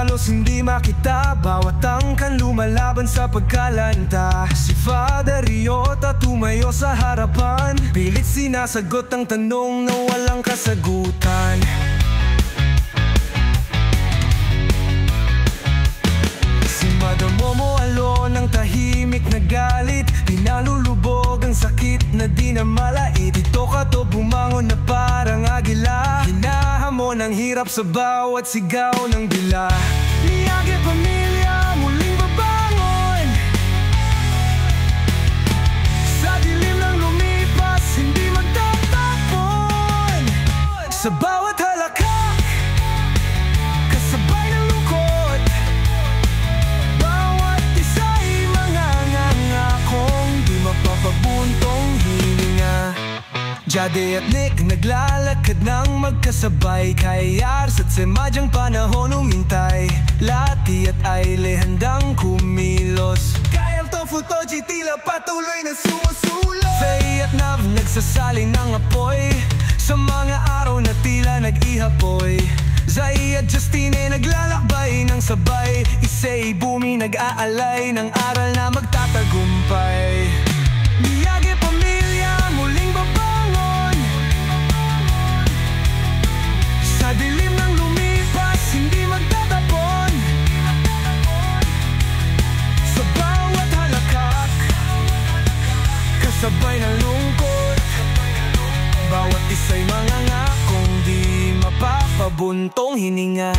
halos hindi makita, bawat angkan lumalaban sa pagkalanta. Si Father Ryota tumayo sa harapan, pilit sinasagot ang tanong na walang kasagutan. Si Madam Momo Alon ang tahimik na galit, pinalulubog ang sakit na di na malait. Ito ka to bumangon na parang agila, hinahamon ang hirap sa bawat sigaw ng dila. Miyagi pamilya muling babangon, sa dilim ng lumipas hindi magtatapon. Sa bawat halakak kasabay ng lungkot, bawat isa'y mga ngangakong di mapapabuntong hininga. Jade at Nick naglalakad ng magkasabay, kay Ars at Semadyang panahon umintay. Lati at Aile handang kumilos, kay Alto Futoji tila patuloy na sumusulong. Faye at Nav nagsasali ng apoy sa mga araw na tila nag-ihapoy. Zai at Justine naglalakbay ng sabay, Issei Bumi nag-aalay ng aral na magtatagumpay. Miyagi pamilya muling babangon, sa dilim ng lumipas hindi magtatapon. Sa bawat halakak kasabay ng lungkot, bawat isa'y mga ngakong di mapapabuntong hininga.